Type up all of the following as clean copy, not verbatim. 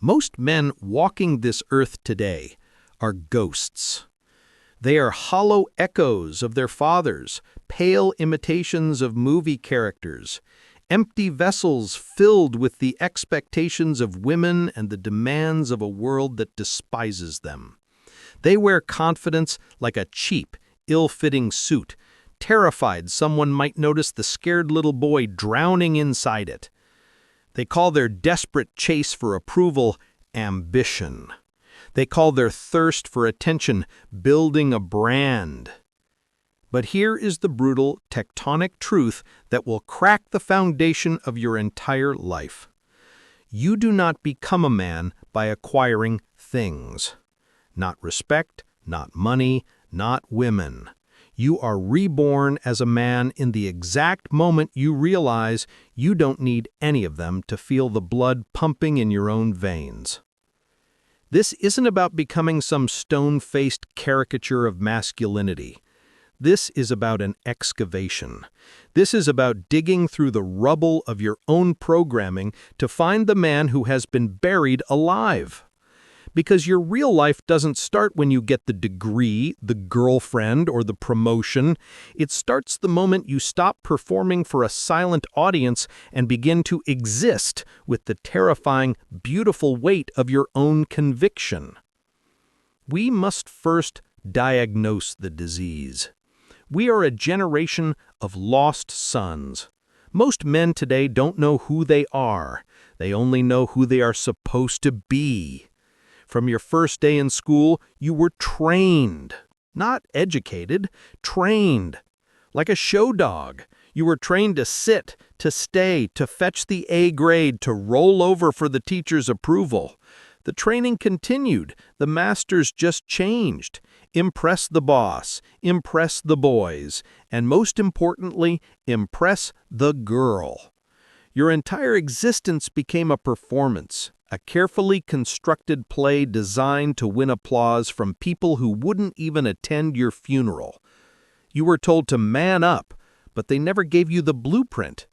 Most men walking this earth today are ghosts. They are hollow echoes of their fathers, pale imitations of movie characters, empty vessels filled with the expectations of women and the demands of a world that despises them. They wear confidence like a cheap, ill-fitting suit, terrified someone might notice the scared little boy drowning inside it. They call their desperate chase for approval ambition. They call their thirst for attention building a brand. But here is the brutal, tectonic truth that will crack the foundation of your entire life. You do not become a man by acquiring things. Not respect, not money, not women. You are reborn as a man in the exact moment you realize you don't need any of them to feel the blood pumping in your own veins. This isn't about becoming some stone-faced caricature of masculinity. This is about an excavation. This is about digging through the rubble of your own programming to find the man who has been buried alive. Because your real life doesn't start when you get the degree, the girlfriend, or the promotion. It starts the moment you stop performing for a silent audience and begin to exist with the terrifying, beautiful weight of your own conviction. We must first diagnose the disease. We are a generation of lost sons. Most men today don't know who they are. They only know who they are supposed to be. From your first day in school, you were trained, not educated, trained. Like a show dog, you were trained to sit, to stay, to fetch the A grade, to roll over for the teacher's approval. The training continued, the masters just changed. Impress the boss, impress the boys, and most importantly, impress the girl. Your entire existence became a performance. A carefully constructed play designed to win applause from people who wouldn't even attend your funeral. You were told to man up, but they never gave you the blueprint.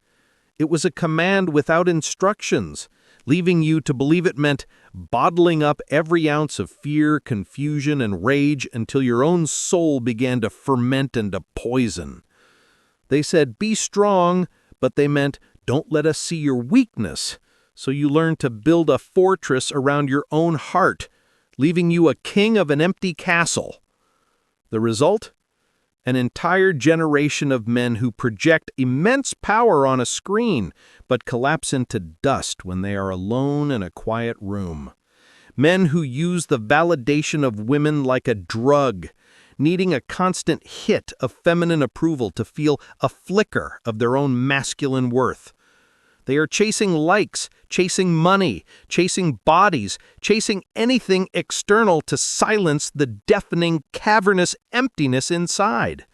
It was a command without instructions, leaving you to believe it meant bottling up every ounce of fear, confusion, and rage until your own soul began to ferment and to poison. They said, be strong, but they meant, don't let us see your weakness. So you learn to build a fortress around your own heart, leaving you a king of an empty castle. The result? An entire generation of men who project immense power on a screen, but collapse into dust when they are alone in a quiet room. Men who use the validation of women like a drug, needing a constant hit of feminine approval to feel a flicker of their own masculine worth. They are chasing likes, chasing money, chasing bodies, chasing anything external to silence the deafening, cavernous emptiness inside.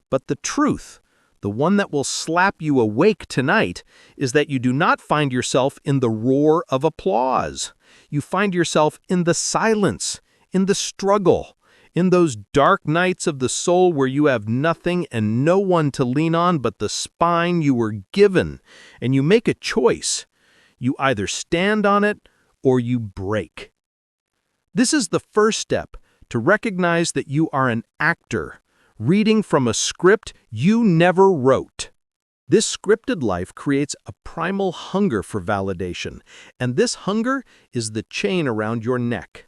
But the truth, the one that will slap you awake tonight, is that you do not find yourself in the roar of applause. You find yourself in the silence, in the struggle, in those dark nights of the soul where you have nothing and no one to lean on but the spine you were given, and you make a choice. You either stand on it or you break. This is the first step to recognize that you are an actor, reading from a script you never wrote. This scripted life creates a primal hunger for validation, and this hunger is the chain around your neck.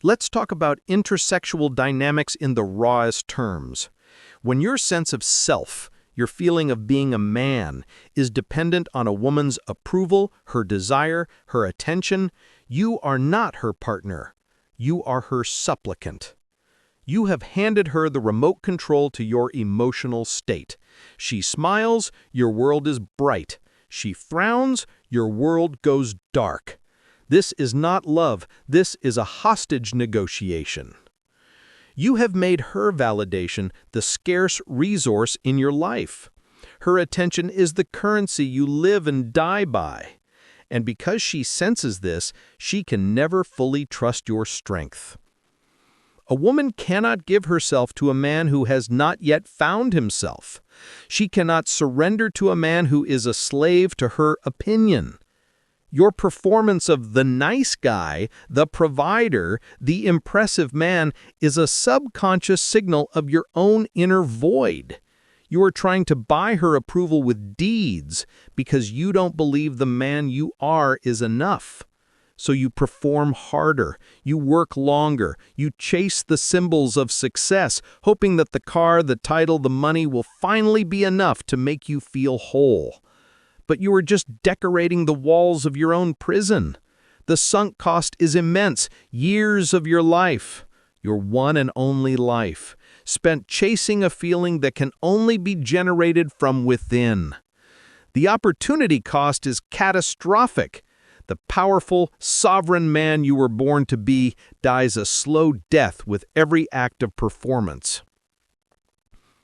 Let's talk about intersexual dynamics in the rawest terms. When your sense of self, your feeling of being a man, is dependent on a woman's approval, her desire, her attention, you are not her partner. You are her supplicant. You have handed her the remote control to your emotional state. She smiles, your world is bright. She frowns, your world goes dark. This is not love, this is a hostage negotiation. You have made her validation the scarce resource in your life. Her attention is the currency you live and die by. And because she senses this, she can never fully trust your strength. A woman cannot give herself to a man who has not yet found himself. She cannot surrender to a man who is a slave to her opinion. Your performance of the nice guy, the provider, the impressive man is a subconscious signal of your own inner void. You are trying to buy her approval with deeds because you don't believe the man you are is enough. So you perform harder, you work longer, you chase the symbols of success, hoping that the car, the title, the money will finally be enough to make you feel whole. But you are just decorating the walls of your own prison. The sunk cost is immense, years of your life, your one and only life, spent chasing a feeling that can only be generated from within. The opportunity cost is catastrophic. The powerful, sovereign man you were born to be dies a slow death with every act of performance.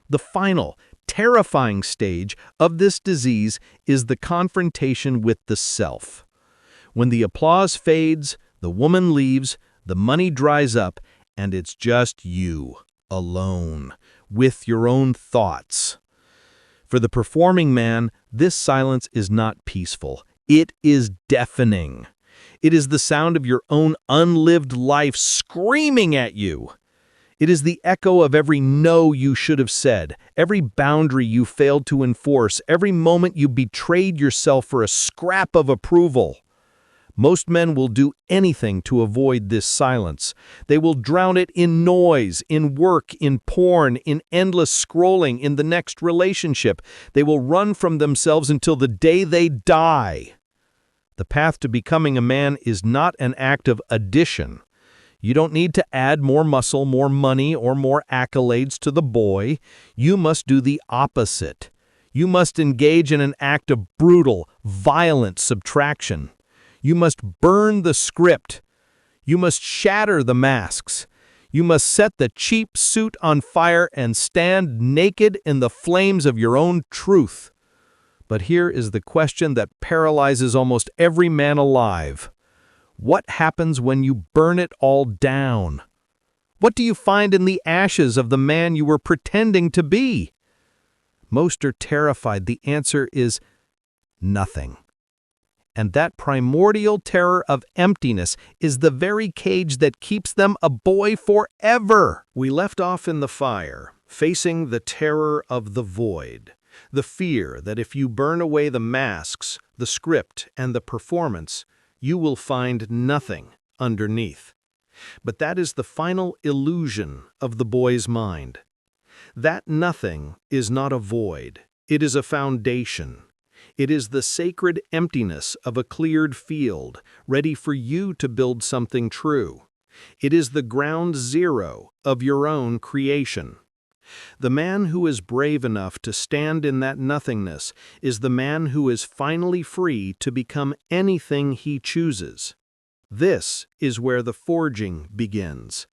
The final, terrifying stage of this disease is the confrontation with the self. When the applause fades, the woman leaves, the money dries up, and it's just you, alone, with your own thoughts. For the performing man, this silence is not peaceful. It is deafening. It is the sound of your own unlived life screaming at you. It is the echo of every no you should have said, every boundary you failed to enforce, every moment you betrayed yourself for a scrap of approval. Most men will do anything to avoid this silence. They will drown it in noise, in work, in porn, in endless scrolling, in the next relationship. They will run from themselves until the day they die. The path to becoming a man is not an act of addition. You don't need to add more muscle, more money, or more accolades to the boy. You must do the opposite. You must engage in an act of brutal, violent subtraction. You must burn the script. You must shatter the masks. You must set the cheap suit on fire and stand naked in the flames of your own truth. But here is the question that paralyzes almost every man alive. What happens when you burn it all down? What do you find in the ashes of the man you were pretending to be? Most are terrified. The answer is nothing. And that primordial terror of emptiness is the very cage that keeps them a boy forever. We left off in the fire, facing the terror of the void, the fear that if you burn away the masks, the script, and the performance, you will find nothing underneath. But that is the final illusion of the boy's mind. That nothing is not a void. It is a foundation. It is the sacred emptiness of a cleared field, ready for you to build something true. It is the ground zero of your own creation. The man who is brave enough to stand in that nothingness is the man who is finally free to become anything he chooses. This is where the forging begins,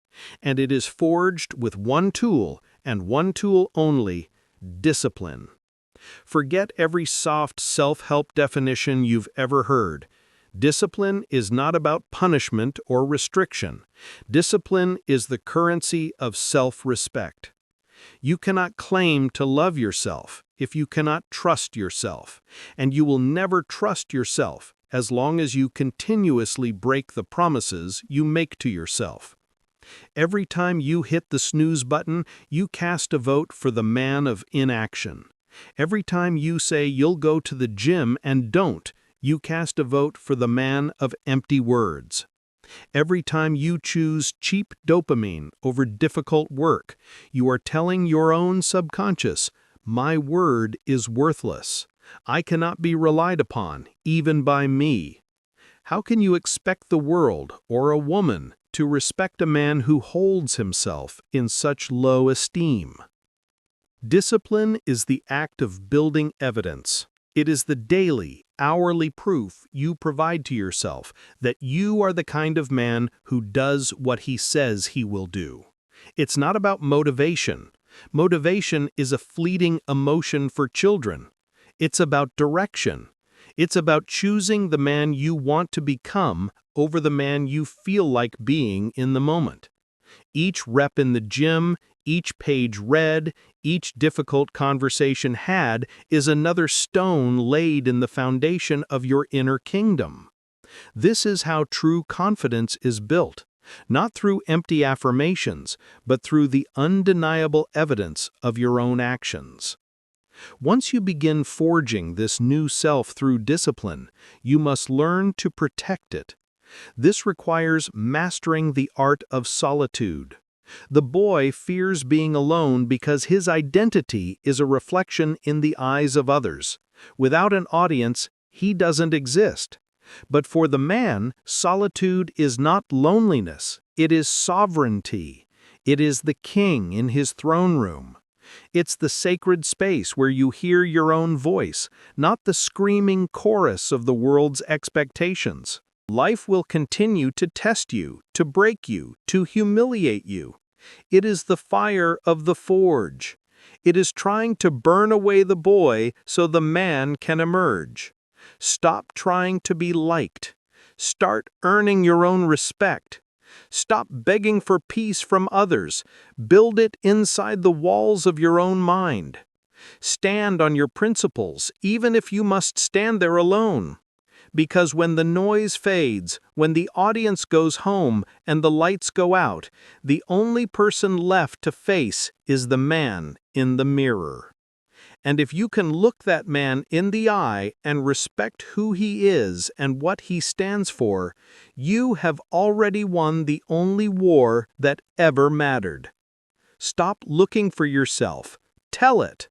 and it is forged with one tool, and one tool only: discipline. Forget every soft self-help definition you've ever heard. Discipline is not about punishment or restriction. Discipline is the currency of self-respect. You cannot claim to love yourself if you cannot trust yourself, and you will never trust yourself as long as you continuously break the promises you make to yourself. Every time you hit the snooze button, you cast a vote for the man of inaction. Every time you say you'll go to the gym and don't, you cast a vote for the man of empty words. Every time you choose cheap dopamine over difficult work, you are telling your own subconscious, "My word is worthless. I cannot be relied upon, even by me." How can you expect the world or a woman to respect a man who holds himself in such low esteem? Discipline is the act of building evidence. It is the daily, hourly proof you provide to yourself that you are the kind of man who does what he says he will do. It's not about motivation. Motivation is a fleeting emotion for children. It's about direction. It's about choosing the man you want to become over the man you feel like being in the moment. Each rep in the gym, each page read, each difficult conversation had is another stone laid in the foundation of your inner kingdom. This is how true confidence is built, not through empty affirmations, but through the undeniable evidence of your own actions. Once you begin forging this new self through discipline, you must learn to protect it. This requires mastering the art of solitude. The boy fears being alone because his identity is a reflection in the eyes of others. Without an audience, he doesn't exist. But for the man, solitude is not loneliness, it is sovereignty. It is the king in his throne room. It's the sacred space where you hear your own voice, not the screaming chorus of the world's expectations. Life will continue to test you, to break you, to humiliate you. It is the fire of the forge. It is trying to burn away the boy so the man can emerge. Stop trying to be liked. Start earning your own respect. Stop begging for peace from others. Build it inside the walls of your own mind. Stand on your principles, even if you must stand there alone. Because when the noise fades, when the audience goes home and the lights go out, the only person left to face is the man in the mirror. And if you can look that man in the eye and respect who he is and what he stands for, you have already won the only war that ever mattered. Stop looking for yourself. Tell it.